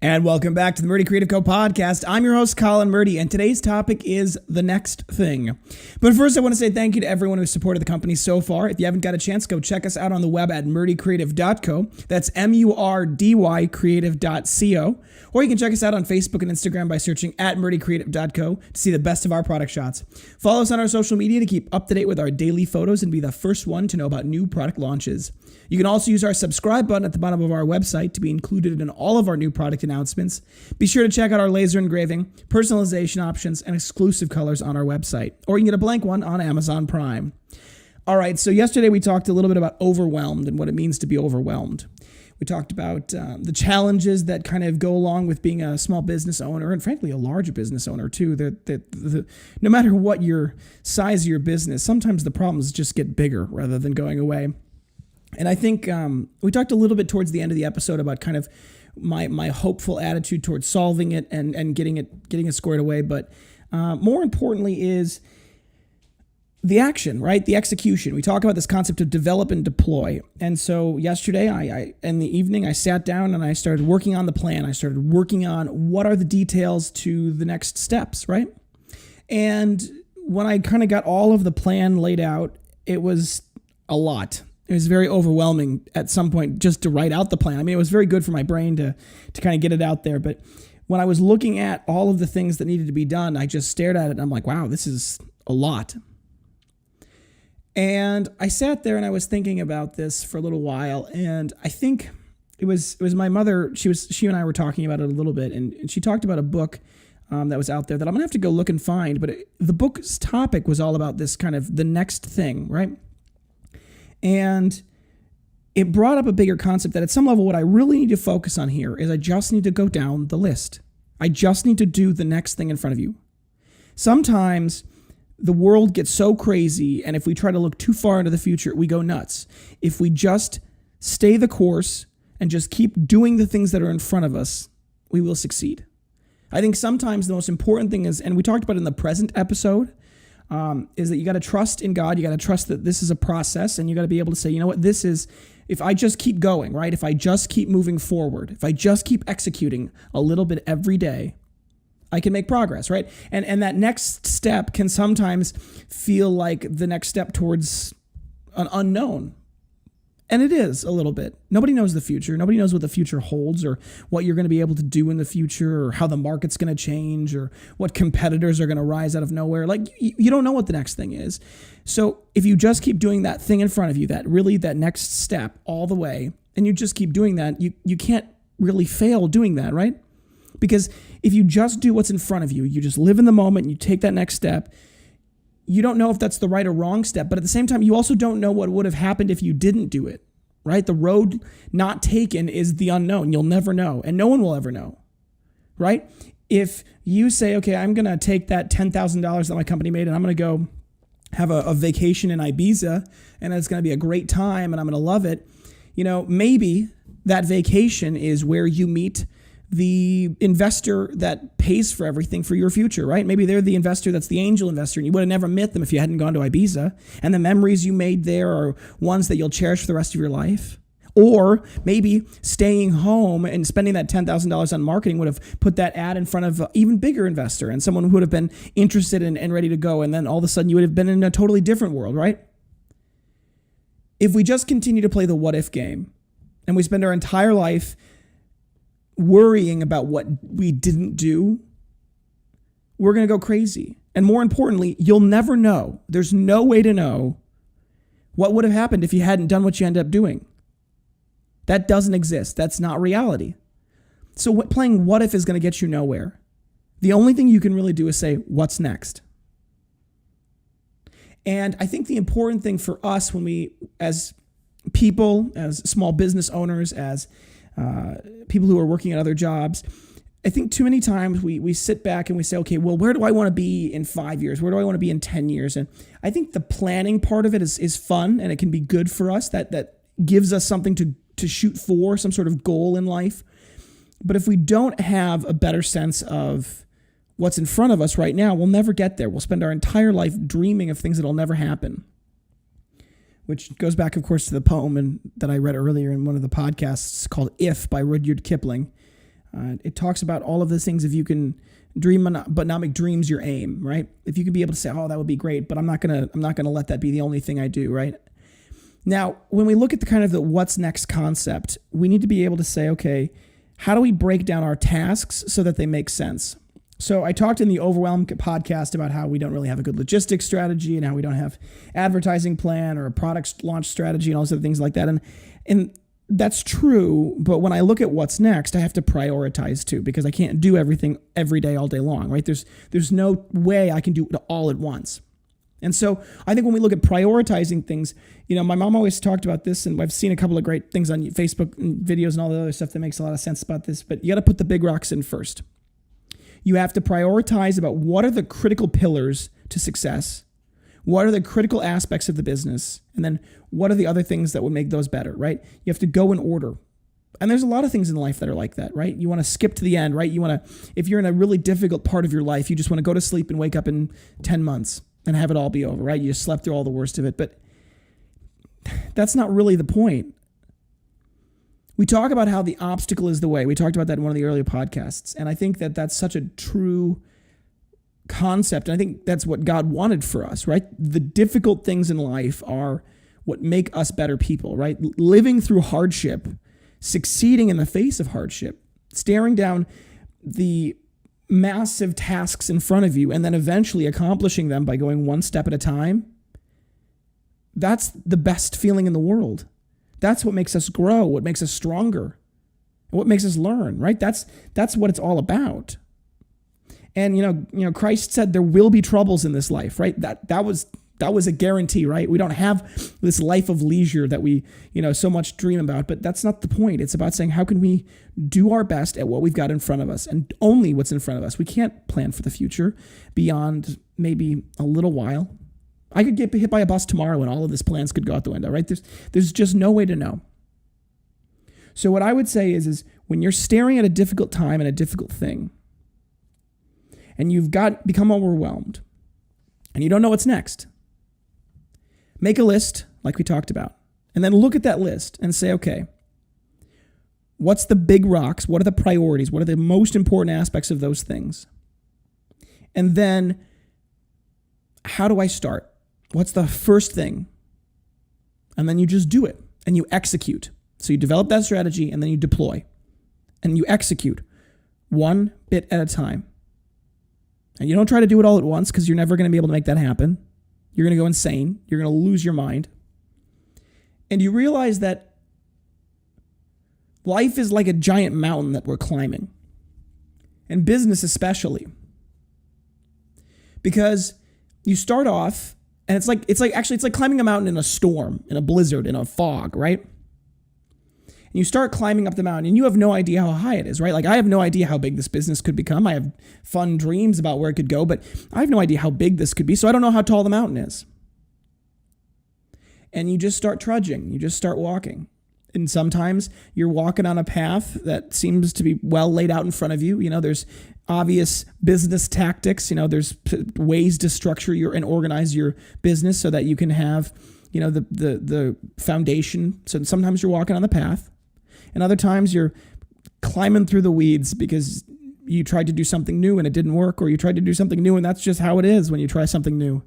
And welcome back to the Murdy Creative Co podcast. I'm your host, Colin Murdy, and today's topic is the next thing. But first, I want to say thank you to everyone who's supported the company so far. If you haven't got a chance, go check us out on the web at murdycreative.co. That's MURDY creative.co. Or you can check us out on Facebook and Instagram by searching at murdycreative.co to see the best of our product shots. Follow us on our social media to keep up to date with our daily photos and be the first one to know about new product launches. You can also use our subscribe button at the bottom of our website to be included in all of our new product announcements. Be sure to check out our laser engraving, personalization options, and exclusive colors on our website. Or you can get a blank one on Amazon Prime. All right, so yesterday we talked a little bit about overwhelmed and what it means to be overwhelmed. We talked about the challenges that kind of go along with being a small business owner and frankly a large business owner too. No matter what your size of your business, sometimes the problems just get bigger rather than going away. And I think we talked a little bit towards the end of the episode about kind of my hopeful attitude towards solving it and getting it squared away. But more importantly is the action, right? The execution. We talk about this concept of develop and deploy. And so yesterday, I in the evening, I sat down and I started working on the plan. I started working on what are the details to the next steps, right? And when I kind of got all of the plan laid out, it was a lot. It was very overwhelming at some point just to write out the plan. I mean, it was very good for my brain to kind of get it out there. But when I was looking at all of the things that needed to be done, I just stared at it and I'm like, wow, this is a lot. And I sat there and I was thinking about this for a little while. And I think it was my mother. She and I were talking about it a little bit. And she talked about a book that was out there that I'm going to have to go look and find. But the book's topic was all about this kind of the next thing, right? And it brought up a bigger concept that at some level, what I really need to focus on here is I just need to go down the list. I just need to do the next thing in front of you. Sometimes the world gets so crazy, and if we try to look too far into the future, we go nuts. If we just stay the course and just keep doing the things that are in front of us, we will succeed. I think sometimes the most important thing is, and we talked about it in the present episode, is that you got to trust in God. You got to trust that this is a process, and you got to be able to say, you know what, this is, if I just keep going, right? If I just keep moving forward, if I just keep executing a little bit every day, I can make progress, right? And that next step can sometimes feel like the next step towards an unknown. And it is a little bit. Nobody knows the future. Nobody knows what the future holds or what you're going to be able to do in the future or how the market's going to change or what competitors are going to rise out of nowhere. Like, you don't know what the next thing is. So if you just keep doing that thing in front of you, that next step all the way, and you just keep doing that, you can't really fail doing that, right? Because if you just do what's in front of you, you just live in the moment, and you take that next step, you don't know if that's the right or wrong step, but at the same time, you also don't know what would have happened if you didn't do it, right? The road not taken is the unknown. You'll never know, and no one will ever know, right? If you say, okay, I'm going to take that $10,000 that my company made, and I'm going to go have a vacation in Ibiza, and it's going to be a great time, and I'm going to love it, maybe that vacation is where you meet the investor that pays for everything for your future, right? Maybe they're the investor that's the angel investor, and you would have never met them if you hadn't gone to Ibiza. And the memories you made there are ones that you'll cherish for the rest of your life. Or maybe staying home and spending that $10,000 on marketing would have put that ad in front of an even bigger investor and someone who would have been interested and ready to go. And then all of a sudden you would have been in a totally different world, right? If we just continue to play the what if game and we spend our entire life worrying about what we didn't do, we're going to go crazy. And more importantly, you'll never know. There's no way to know what would have happened if you hadn't done what you ended up doing. That doesn't exist. That's not reality. So playing what if is going to get you nowhere. The only thing you can really do is say, what's next? And I think the important thing for us when we, as people, as small business owners, as people who are working at other jobs, I think too many times we sit back and we say, okay, well, where do I want to be in 5 years? Where do I want to be in 10 years? And I think the planning part of it is fun, and it can be good for us. That gives us something to shoot for, some sort of goal in life. But if we don't have a better sense of what's in front of us right now, we'll never get there. We'll spend our entire life dreaming of things that'll never happen. Which goes back, of course, to the poem that I read earlier in one of the podcasts called If by Rudyard Kipling. It talks about all of those things. If you can dream but not make dreams your aim, right? If you could be able to say, oh, that would be great, but I'm not gonna let that be the only thing I do, right? Now, when we look at the kind of the what's next concept, we need to be able to say, okay, how do we break down our tasks so that they make sense? So I talked in the Overwhelmed podcast about how we don't really have a good logistics strategy and how we don't have advertising plan or a product launch strategy and all those other things like that. And that's true, but when I look at what's next, I have to prioritize too, because I can't do everything every day all day long, right? There's no way I can do it all at once. And so I think when we look at prioritizing things, my mom always talked about this, and I've seen a couple of great things on Facebook and videos and all the other stuff that makes a lot of sense about this, but you got to put the big rocks in first. You have to prioritize about what are the critical pillars to success, what are the critical aspects of the business, and then what are the other things that would make those better, right? You have to go in order. And there's a lot of things in life that are like that, right? You want to skip to the end, right? If you're in a really difficult part of your life, you just want to go to sleep and wake up in 10 months and have it all be over, right? You just slept through all the worst of it, but that's not really the point. We talk about how the obstacle is the way. We talked about that in one of the earlier podcasts, and I think that that's such a true concept, and I think that's what God wanted for us, right? The difficult things in life are what make us better people, right? Living through hardship, succeeding in the face of hardship, staring down the massive tasks in front of you, and then eventually accomplishing them by going one step at a time. That's the best feeling in the world. That's what makes us grow, what makes us stronger, what makes us learn, right? That's what it's all about. And Christ said there will be troubles in this life, right? That was a guarantee, right? We don't have this life of leisure that we so much dream about, but that's not the point. It's about saying, how can we do our best at what we've got in front of us, and only what's in front of us. We can't plan for the future beyond maybe a little while. I could get hit by a bus tomorrow and all of these plans could go out the window, right? There's just no way to know. So what I would say is when you're staring at a difficult time and a difficult thing, and you've become overwhelmed, and you don't know what's next, make a list like we talked about, and then look at that list and say, okay, what's the big rocks? What are the priorities? What are the most important aspects of those things? And then how do I start? What's the first thing? And then you just do it and you execute. So you develop that strategy and then you deploy and you execute one bit at a time. And you don't try to do it all at once because you're never going to be able to make that happen. You're going to go insane. You're going to lose your mind. And you realize that life is like a giant mountain that we're climbing. And business especially. Because you start off, and it's like climbing a mountain in a storm, in a blizzard, in a fog, right? And you start climbing up the mountain, and you have no idea how high it is, right? Like, I have no idea how big this business could become. I have fun dreams about where it could go, but I have no idea how big this could be, so I don't know how tall the mountain is. And you just start trudging. You just start walking. And sometimes you're walking on a path that seems to be well laid out in front of you. There's obvious business tactics. There's ways to structure and organize your business so that you can have, the foundation. So sometimes you're walking on the path, and other times you're climbing through the weeds because you tried to do something new and it didn't work, or you tried to do something new and that's just how it is when you try something new.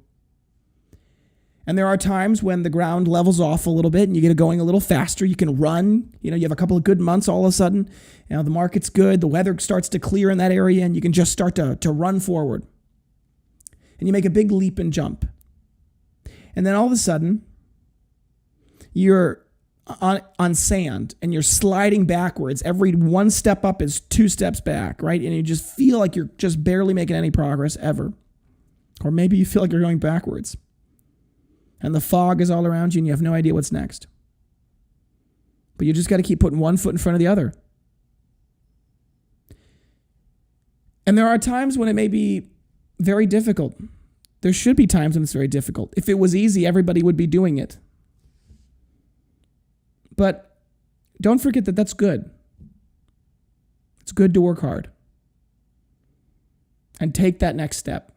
And there are times when the ground levels off a little bit and you get it going a little faster. You can run. You have a couple of good months all of a sudden. The market's good. The weather starts to clear in that area and you can just start to run forward. And you make a big leap and jump. And then all of a sudden, you're on sand and you're sliding backwards. Every one step up is 2 steps back, right? And you just feel like you're just barely making any progress ever. Or maybe you feel like you're going backwards. And the fog is all around you and you have no idea what's next. But you just got to keep putting one foot in front of the other. And there are times when it may be very difficult. There should be times when it's very difficult. If it was easy, everybody would be doing it. But don't forget that that's good. It's good to work hard. And take that next step.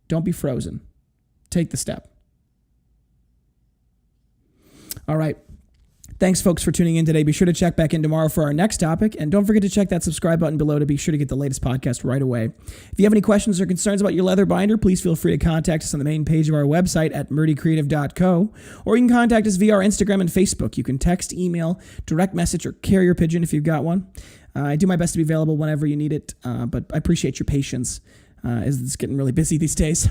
Don't be frozen. Take the step. All right. Thanks, folks, for tuning in today. Be sure to check back in tomorrow for our next topic. And don't forget to check that subscribe button below to be sure to get the latest podcast right away. If you have any questions or concerns about your leather binder, please feel free to contact us on the main page of our website at Murdy Creative Co. Or you can contact us via our Instagram and Facebook. You can text, email, direct message, or carrier pigeon if you've got one. I do my best to be available whenever you need it, but I appreciate your patience as it's getting really busy these days.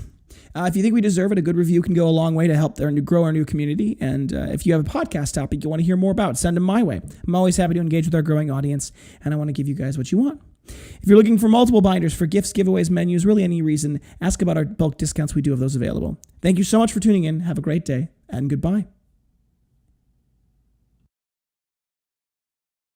If you think we deserve it, a good review can go a long way to help grow our new community. And if you have a podcast topic you want to hear more about, send them my way. I'm always happy to engage with our growing audience, and I want to give you guys what you want. If you're looking for multiple binders for gifts, giveaways, menus, really any reason, ask about our bulk discounts. We do have those available. Thank you so much for tuning in. Have a great day, and goodbye.